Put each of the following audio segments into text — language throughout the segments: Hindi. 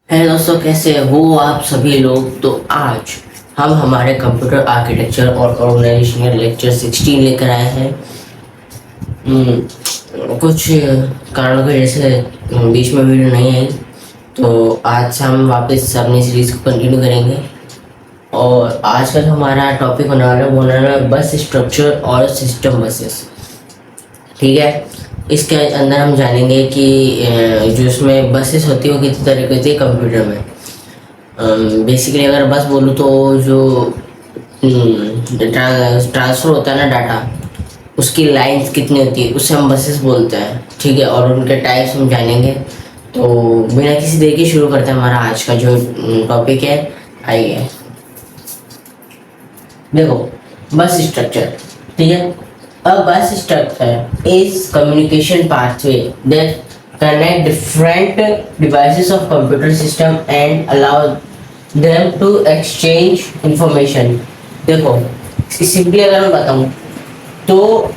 है दोस्तों, कैसे हो आप सभी लोग। तो आज हम हमारे कंप्यूटर आर्किटेक्चर और ऑर्गेनाइजेशनल लेक्चर 16 लेकर आए हैं। कुछ कारणों की वजह से बीच में वीडियो नहीं आई, तो आज से हम वापस अपनी सीरीज को कंटिन्यू करेंगे। और आज का जो हमारा टॉपिक होने वाला है वो होने वाला है बस स्ट्रक्चर और सिस्टम बसेस। ठीक है, इसके अंदर हम जानेंगे कि जो इसमें बसेस होती है वो कितनी तरह की होती है कंप्यूटर में। बेसिकली अगर बस बोलूँ तो जो ट्रांसफ़र होता है ना डाटा, उसकी लाइंस कितनी होती है उससे हम बसेस बोलते हैं। ठीक है, और उनके टाइप्स हम जानेंगे। तो बिना किसी देर के शुरू करते हैं हमारा आज का जो टॉपिक है। आइए देखो, बस स्ट्रक्चर। ठीक है, a bus structure is communication pathway that connect different devices of computer system and allow them to exchange information। देखो, सिंपली अगर मैं बताऊं तो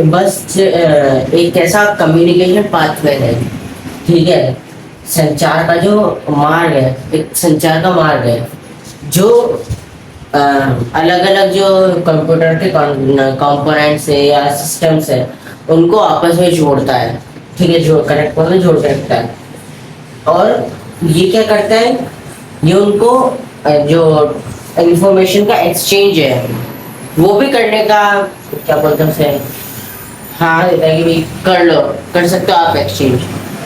बस एक ऐसा कम्युनिकेशन पाथवे है। ठीक है, संचार का जो मार्ग है, एक संचार का मार्ग है जो अलग अलग जो कंप्यूटर के कंपोनेंट्स है या सिस्टम्स है उनको आपस में जोड़ता है। ठीक है, जोड़ कनेक्ट मतलब जोड़ के रखता है। और ये क्या करता है, ये उनको जो इंफॉर्मेशन का एक्सचेंज है वो भी करने का क्या बोलते हैं उसे, हाँ देता है कि भाई कर सकते हो आप एक्सचेंज।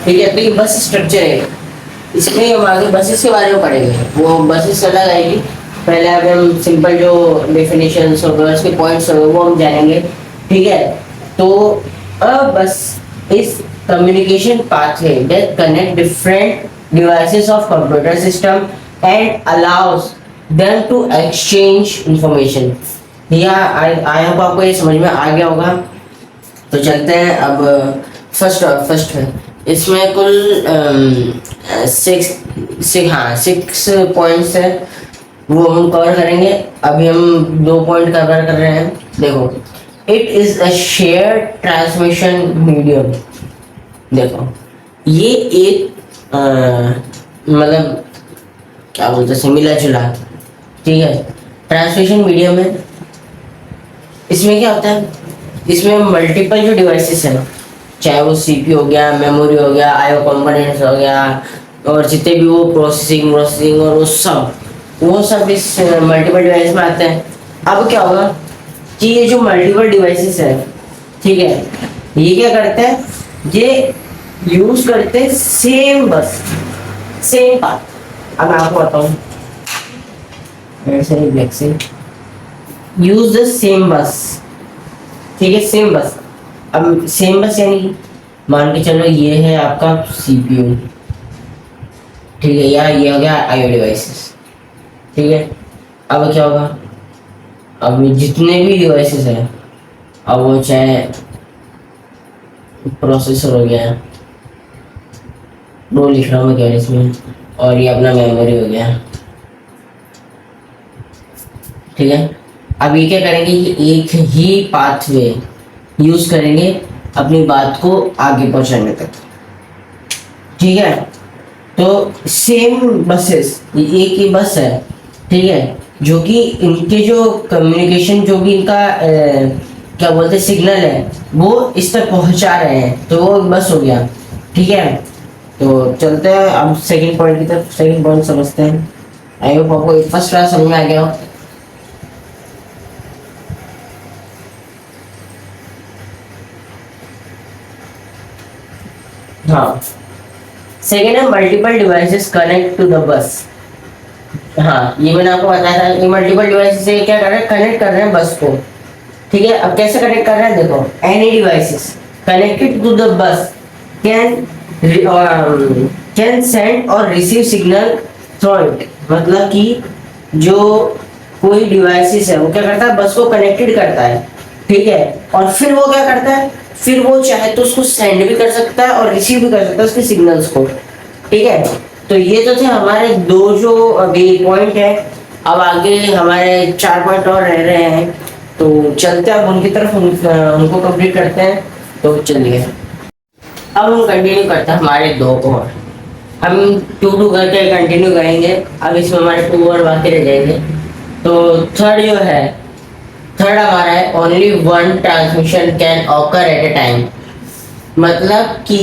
ठीक है, तो ये बस स्ट्रक्चर है। इसमें हम आगे बसेस के बारे में पढ़ेंगे, वो बसेस अलग आएगी। पहले अब हम सिंपल जो डेफिनेशंस और उसके पॉइंट्स होंगे वो हम जानेंगे। ठीक है, तो अब bus is communication pathway that connect different devices of computer system and allows them to exchange information. या आई होप आपको ये समझ में आ गया होगा। तो चलते हैं अब फर्स्ट है। इसमें कुल 6 पॉइंट्स है, वो हम कवर करेंगे। अभी हम 2 पॉइंट कवर कर रहे हैं। देखो, it is a share transmission medium. देखो, ये एक मतलब क्या बोलते हैं, मिला जुला। ठीक है, ट्रांसमिशन मीडियम है। इसमें क्या होता है, इसमें मल्टीपल जो डिवाइसेस है, चाहे वो सीपीयू हो गया, मेमोरी हो गया, आईओ कंपोनेंट्स हो गया, और जितने भी वो प्रोसेसिंग और वो सब इस मल्टीपल डिवाइस में आते हैं। अब क्या होगा कि ये जो मल्टीपल डिवाइसेस है, ठीक है, ये क्या करते हैं, ये यूज करते हैं सेम बस, सेम पाथ। अब मैं आपको बताऊं, ऐसे ही ब्लैक से यूज द सेम बस। ठीक है, सेम बस। अब सेम बस यानी मान के चलो ये है आपका सीपीयू, ठीक है, या ये हो गया आईओ डिवाइसेस। ठीक है, अब क्या होगा, अब जितने भी डिवाइसेस हैं, अब वो चाहे प्रोसेसर हो गया, वो लिख रहा हूँ मैं क्या इसमें, और ये अपना मेमोरी हो गया। ठीक है, अब ये क्या करेंगे, ये एक ही पाथवे यूज करेंगे अपनी बात को आगे पहुंचाने तक। ठीक है, तो सेम बसेस, एक ही बस है। ठीक है, जो कि इनके जो कम्युनिकेशन, जो भी इनका क्या बोलते हैं सिग्नल है, वो इस तक पहुंचा रहे हैं, तो वो बस हो गया। ठीक है, तो चलते हैं अब सेकंड पॉइंट की तरफ। सेकंड पॉइंट समझते हैं। आई होप आपको फर्स्ट क्लास समझ में आ गया हो। हाँ, सेकेंड है multiple devices connect to the bus. हाँ, ये मैंने आपको बताया था कि मल्टीपल डिवाइसेस से क्या कर रहे हैं, कनेक्ट कर रहे हैं बस को। ठीक है, अब कैसे कनेक्ट कर रहे हैं, देखो, any devices connected to the bus can send और रिसीव सिग्नल थ्रू इट। मतलब कि जो कोई डिवाइसेस है वो क्या करता है, बस को कनेक्टेड करता है। ठीक है, और फिर वो क्या करता है, फिर वो चाहे तो उसको सेंड भी कर सकता है और रिसीव भी कर सकता है उसके सिग्नल्स को। ठीक है, तो ये तो थे हमारे 2 जो अभी पॉइंट है। अब आगे हमारे 4 पॉइंट और रह रहे हैं, तो चलते हैं अब उनकी तरफ, उनको कंप्लीट करते हैं। तो चलिए अब हम कंटिन्यू करते हैं हमारे 2 और। हम टू टू करके कंटिन्यू करेंगे। अब इसमें हमारे टू और बाकी रह जाएंगे। तो थर्ड जो है, थर्ड हमारा है only one transmission can occur eight A time. मतलब कि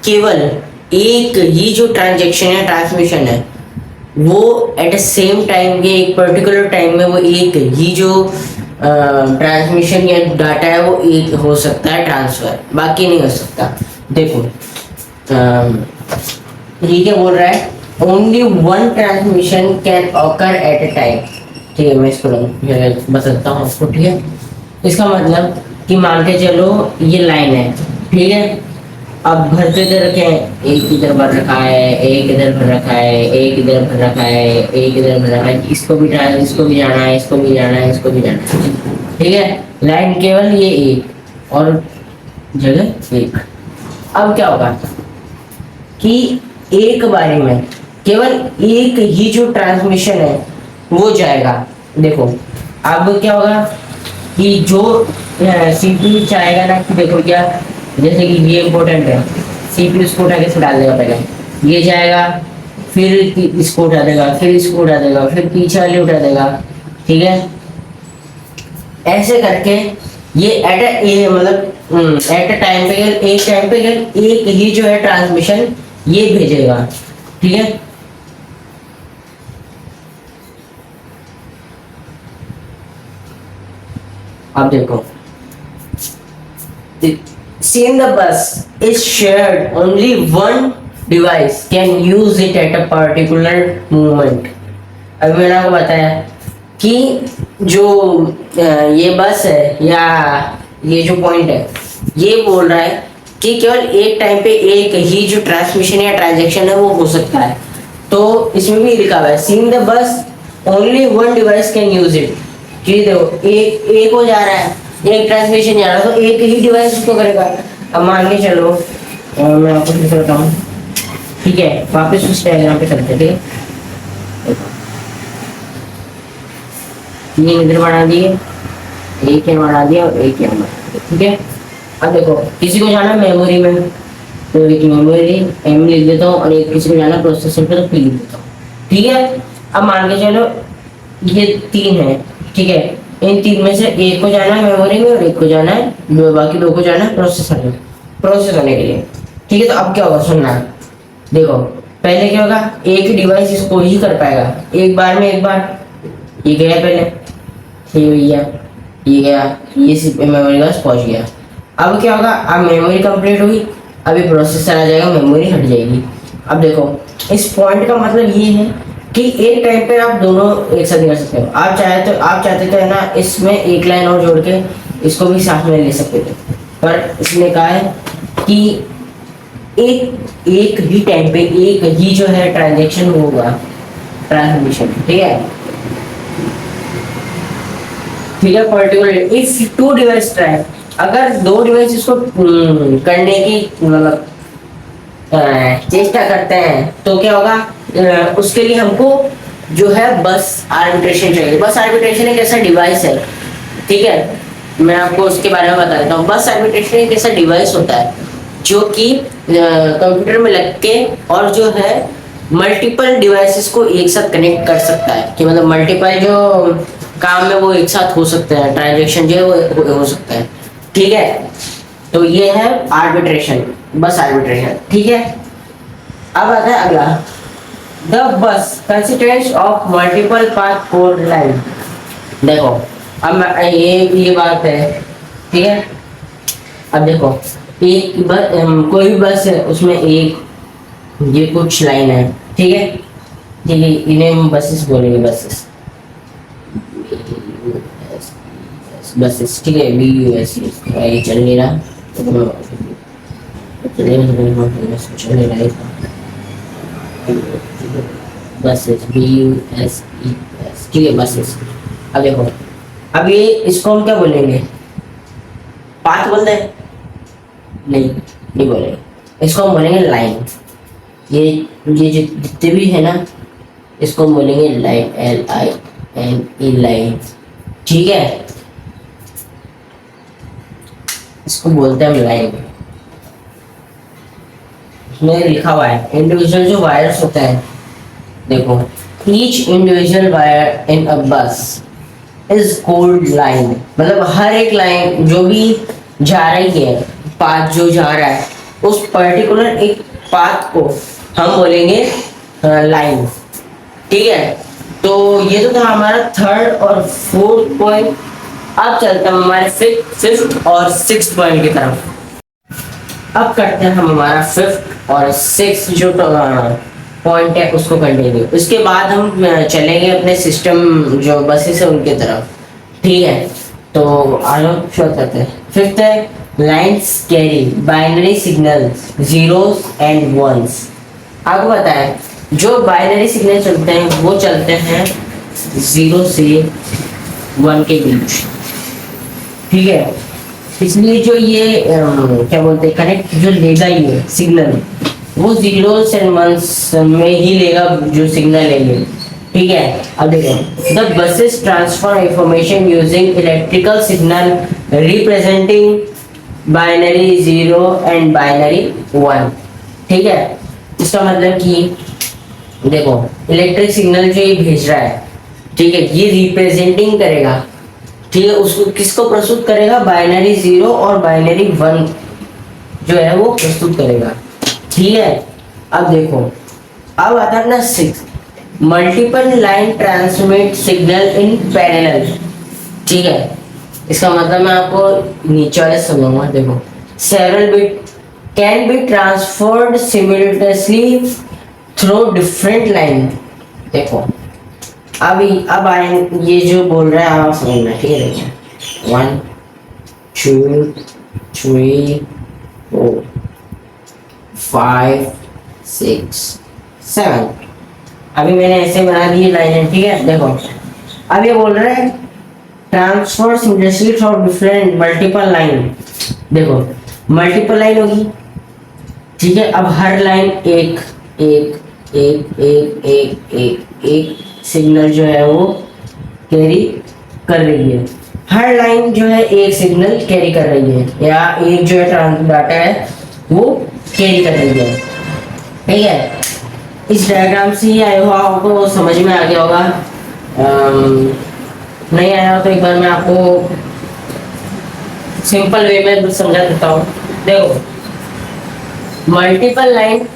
केवल एक ही जो ट्रांजेक्शन है, ट्रांसमिशन है, वो एट द सेम टाइम, ये एक पर्टिकुलर टाइम में वो एक ही जो ट्रांसमिशन या डाटा है वो एक हो सकता है ट्रांसफर, बाकी नहीं हो सकता। देखो ये क्या बोल रहा है, only one transmission can occur eight A time. ठीक है, मैं इसको बताता हूँ आपको। ठीक है, इसका मतलब कि मान के चलो ये लाइन है, ठीक है, अब भरते इधर रखे हैं, एक इधर भर रखा है, एक इधर भर रखा है, एक इधर भर रखा है, एक इधर भर रखा है, इसको भी जाना है, इसको भी जाना है, इसको भी जाना है, इसको भी जाना है। ठीक है, लाइन केवल ये एक और जगह एक। अब क्या होगा कि एक बारी में केवल एक ही जो ट्रांसमिशन है वो जाएगा। देखो अब क्या होगा कि जो सीपीयू चाहेगा ना कि देखो क्या, जैसे कि ये इम्पोर्टेंट है, सीपीयू इसको उठा के डाल देगा, पहले ये जाएगा, फिर इसको उठा देगा, फिर इसको उठा देगा, फिर पीछे वाले उठा देगा। ठीक है, ऐसे करके ये एट अ टाइम पे एक टाइम पे एक ही जो है ट्रांसमिशन ये भेजेगा। ठीक है, अब देखो, seeing the bus is shared, only one device can use it at a particular moment। अभी मैंने आपको बताया कि जो ये बस है या ये जो पॉइंट है, ये बोल रहा है कि केवल एक टाइम पे एक ही जो ट्रांसमिशन या ट्रांजैक्शन है वो हो सकता है। तो इसमें भी लिखा हुआ है seeing the bus only one device can use it. कि देखो एक हो जा रहा है, एक ट्रांसमिशन जा रहा है, तो एक ही डिवाइस उसको करेगा। अब मान के चलो मैं आपको दिखाता हूँ। ठीक है, वापस उस डायग्राम पे चलते थे। तीन इधर बढ़ा दिए, एक यहाँ बढ़ा दिया और एक यहाँ बढ़ा दिया। ठीक है, अब देखो किसी को जाना मेमोरी में, तो एक मेमोरी एम लिख देता हूँ और एक किसी को जाना प्रोसेसर पे, तो पी लिख देता हूँ। ठीक है, अब मान के चलो ये तीन है। ठीक है, इन तीन में से एक को जाना है मेमोरी में और एक को जाना है, बाकी दो को जाना है प्रोसेसर में, प्रोसेस होने के लिए। ठीक है, तो अब क्या होगा सुनना, देखो पहले क्या होगा, एक डिवाइस इसको ही कर पाएगा एक बार में, एक बार ये गया पहले, ये भैया ये गया, ये मेमोरी के पास पहुंच गया। अब क्या होगा, अब मेमोरी कंप्लीट हुई, अभी प्रोसेसर आ जाएगा, मेमोरी हट जाएगी। अब देखो इस पॉइंट का मतलब ये है कि एक टाइम पे आप दोनों एक साथ कर सकते हो। आप चाहते तो है ना, इसमें एक लाइन और जोड़ के इसको भी साथ में ले सकते थे, पर इसने कहा है कि एक ही टाइम पे एक ही जो है ट्रांजैक्शन होगा, ट्रांसमिशन। ठीक है, particular if two device try, अगर दो डिवाइस इसको करने की मतलब चेष्टा करते हैं तो क्या होगा, उसके लिए हमको जो है बस आर्बिट्रेशन चाहिए। बस आर्बिट्रेशन एक ऐसा डिवाइस है, ठीक है, मैं आपको उसके बारे में बता देता हूँ। बस आर्बिट्रेशन एक ऐसा डिवाइस होता है जो कि कंप्यूटर में लग के और जो है मल्टीपल डिवाइसेस को एक साथ कनेक्ट कर सकता है, कि मतलब मल्टीपल जो काम है वो एक साथ हो सकते हैं, ट्रांजैक्शन जो है वो हो सकता है। ठीक है, तो ये है आर्बिट्रेशन, बस आर्बिट्रेशन। ठीक है, अब आता है अगला, the bus consistence of multiple path code line. देखो अब ये बात है, ठीक है, अब देखो एक कोई भी बस है, उसमें एक ये कुछ लाइन है। ठीक है, ठीक है, इन्हें हम बसेस बोलेंगे, बसेस बसेस। ठीक है, BUS ये चल नहीं रहा, चल नहीं रहा बसेस, BUSES। ठीक है, बसेस। अब देखो, अब ये इसको हम क्या बोलेंगे, पाथ बोलते हैं? नहीं बोलेंगे, इसको हम बोलेंगे लाइन। ये जितने भी है ना, इसको हम बोलेंगे लाइन, LINE, लाइन। ठीक है, इसको बोलते हैं हम लाइन। में लिखा हुआ है इंडिविजुअल जो वायर्स होते हैं, देखो ईच इंडिविजुअल वायर इन अ बस इज कॉल्ड लाइन, मतलब हर एक लाइन जो भी जा रही है, पाथ जो जा रहा है, उस पर्टिकुलर एक पाथ को हम बोलेंगे लाइन। ठीक है, तो ये तो था हमारा थर्ड और फोर्थ पॉइंट। अब चलते हैं हमारे फिफ्थ और सिक्स्थ पॉइंट की तरफ। अब करते हैं हम हमारा फिफ्थ और सिक्स्थ जो पॉइंट है उसको कंटिन्यू। उसके बाद हम चलेंगे अपने सिस्टम जो बसेस है उनके तरफ। ठीक है, तो आगे शुरू करते हैं। फिफ्थ है lines carry binary signal zeros and ones. आपको पता है जो बाइनरी सिग्नल चलते हैं वो चलते हैं 0 से 1 के बीच। ठीक है, इसलिए जो ये क्या बोलते हैं कनेक्ट जो लेगा ये सिग्नल वो 0s and 1s में ही लेगा जो सिग्नल है ये। ठीक है, अब देखो the buses transfer information using electrical signal representing binary 0 and binary 1। ठीक है, इसका मतलब कि देखो इलेक्ट्रिक सिग्नल जो ये भेज रहा है, ठीक है, ये रिप्रेजेंटिंग करेगा। ठीक है, उसको किसको प्रस्तुत करेगा? बाइनरी 0 और बाइनरी 1 जो है वो प्रस्तुत करेगा। ठीक है, अब देखो अब आता है अपना 6 multiple line transmit signal in parallel. ठीक है, इसका मतलब मैं आपको नीचे वाले समझाऊंगा। देखो several bit can be transferred simultaneously through different line. देखो अब आए ये जो बोल रहा है आप समझना। ठीक है, देखिए 1 2 3 4 5 6 7। अभी मैंने ऐसे बना दी लाइन। ठीक है, देखो अब ये बोल रहा है transfer similarity from different multiple line. देखो मल्टीपल लाइन होगी। ठीक है, अब हर लाइन एक एक एक एक एक एक एक सिग्नल जो है वो कैरी कर रही है। हर लाइन जो है एक सिग्नल कैरी कर रही है या एक जो है डाटा है वो कैरी कर रही है। ठीक है, इस डायग्राम से ही आया हुआ आपको समझ में आ गया होगा। नहीं आया तो एक बार मैं आपको सिंपल वे में समझा देता हूँ। देखो मल्टीपल लाइन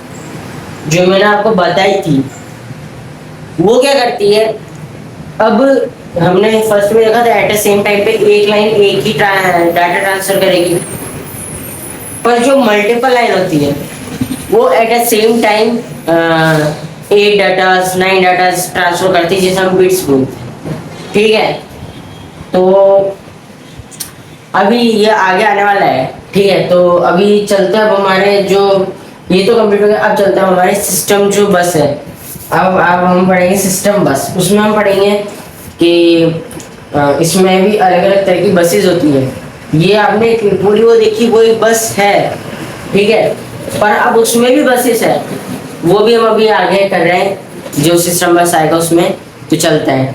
जो मैंने आपको बताई थी वो क्या करती है, अब हमने फर्स्ट में देखा था एट द सेम टाइम पे एक लाइन एक ही डाटा ट्रांसफर करेगी, पर जो मल्टीपल लाइन होती है वो at the same time 8 datas 9 datas transfer करती है, जिसे हम बिट्स बोलते हैं। ठीक है, तो अभी ये आगे आने वाला है। ठीक है, तो अभी चलते हैं अब हमारे जो ये तो कंप्लीट हो गया। अब चलते हैं हमारे सिस्टम जो बस है। अब हम पढ़ेंगे सिस्टम बस। उसमें हम पढ़ेंगे कि इसमें भी अलग अलग तरह की बसेस होती है। ये आपने पूरी वो देखी वो एक बस है। ठीक है, पर अब उसमें भी बसेस है, वो भी हम अभी आगे कर रहे हैं। जो सिस्टम बस आएगा उसमें तो चलता है।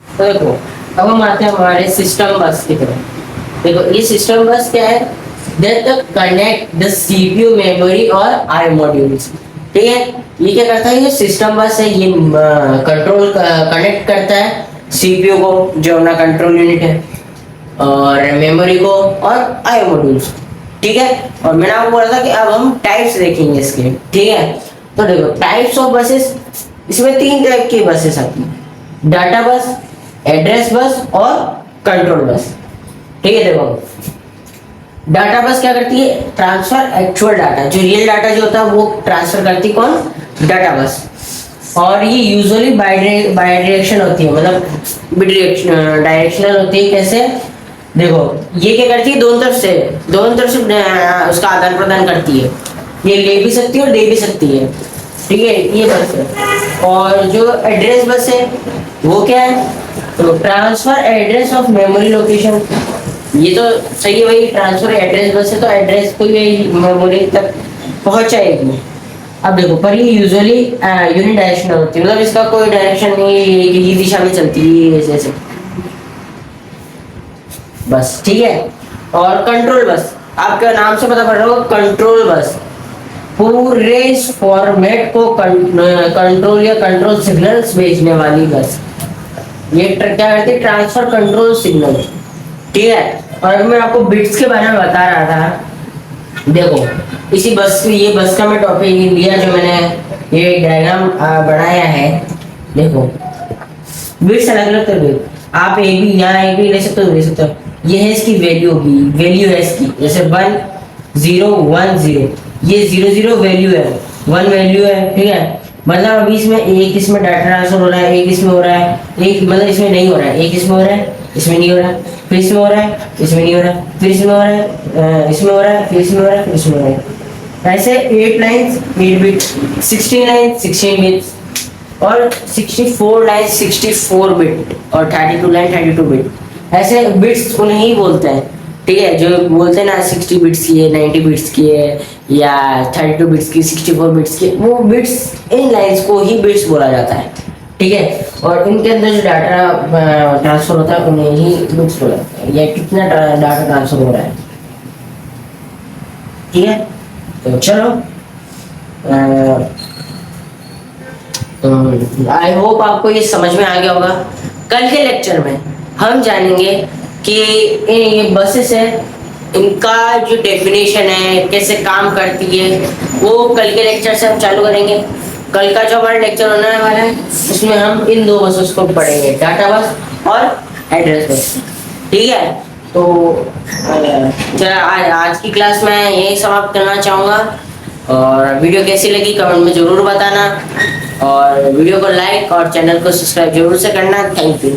तो देखो अब हम आते हैं हमारे सिस्टम बस की तरफ। देखो ये सिस्टम बस क्या है, that connect the CPU memory और आई मॉड्यूल्स। ठीक है, ये क्या करता है, ये सिस्टम बस है, ये कंट्रोल कनेक्ट करता है सीपीयू को जो अपना कंट्रोल यूनिट है और मेमोरी को और आई मॉड्यूल्स। ठीक है, और मैंने आपको बोला था कि अब हम टाइप्स देखेंगे इसके। ठीक है, तो देखो टाइप्स ऑफ बसेस, इसमें 3 टाइप की बसेस आती है, डाटा बस, एड्रेस बस और कंट्रोल बस। ठीक है, देखो डाटा बस क्या करती है, ट्रांसफर एक्चुअल डाटा, जो रियल डाटा जो होता है वो ट्रांसफर करती कौन, डाटा बस। और ये यूजुअली बाइडायरेक्शन होती है, मतलब डायरेक्शनल होती है। कैसे, देखो ये क्या करती है, दोनों तरफ से उसका आदान प्रदान करती है। ये ले भी सकती है और दे भी सकती है। ठीक है, ये बस है। और जो एड्रेस बस है वो क्या है, तो transfer address of memory location. ये तो सही है भाई, ट्रांसफर एड्रेस बस है तो एड्रेस को ये मेमोरी तक पहुंचाएगी। अब देखो पर ये यूजुअली यूनि डायरेक्शनल होती है, मतलब इसका कोई डायरेक्शन नहीं है, ये दिशा में चलती है ऐसे बस। ठीक है, और कंट्रोल बस आपके नाम से पता पड़ रहा होगा, कंट्रोल बस पूरे फॉर्मेट को कंट्रोल या कंट्रोल सिग्नल्स भेजने वाली बस। ये क्या करती है, ट्रांसफर कंट्रोल सिग्नल। ठीक है, और मैं आपको बिट्स के बारे में बता रहा था। देखो इसी बस, ये बस का मैं टॉपिक लिया जो मैंने ये डायग्राम बनाया है। देखो बिट्स अलग अलग कर, आप ए बी, यहाँ ए बी ले सकते हो, ले सकते हो। ये है इसकी वैल्यू होगी, वैल्यू है इसकी, जैसे 1 0 1 0, ये 0 0 वैल्यू है, 1 वैल्यू है। ठीक है, मतलब अभी इसमें एक इसमें डाटा ट्रांसफर हो रहा है, एक इसमें हो रहा है, एक मतलब इसमें नहीं हो रहा है, एक इसमें हो रहा है, इसमें नहीं हो रहा है, फिर इसमें हो रहा है, इसमें नहीं हो रहा है, फिर इसमें हो रहा है, इसमें हो रहा है, फिर इसमें हो रहा है, फिर इसमें हो रहा है। ऐसे 8 लाइन्स 8 बिट, 16 लाइन्स 16 बिट्स, और 64 लाइन 64 बिट, और 32 लाइन 32 बिट। ऐसे बिट्स उन्हें ही बोलते हैं। ठीक है, जो बोलते हैं ना 60 बिट्स की है, 90 बिट्स की है, या 32 बिट्स की, 64 बिट्स की, वो बिट्स, इन लाइंस को ही बिट्स बोला जाता है। ठीक है, और इनके अंदर जो डाटा ट्रांसफर होता है उन्हें ही बिट्स बोला जाता है, या कितना डाटा ट्रांसफर हो रहा है। ठीक है, तो चलो आई होप आपको ये समझ में आ गया होगा। कल के लेक्चर में हम जानेंगे कि ये बसेस है, इनका जो डेफिनेशन है, कैसे काम करती है, वो कल के लेक्चर से हम चालू करेंगे। कल का जो हमारा लेक्चर होने वाला है उसमें हम इन दो बसेस को पढ़ेंगे, डाटा बस और एड्रेस बस। ठीक है, तो चला आज की क्लास में यही समाप्त करना चाहूँगा, और वीडियो कैसी लगी कमेंट में ज़रूर बताना, और वीडियो को लाइक और चैनल को सब्सक्राइब जरूर से करना। Thank you.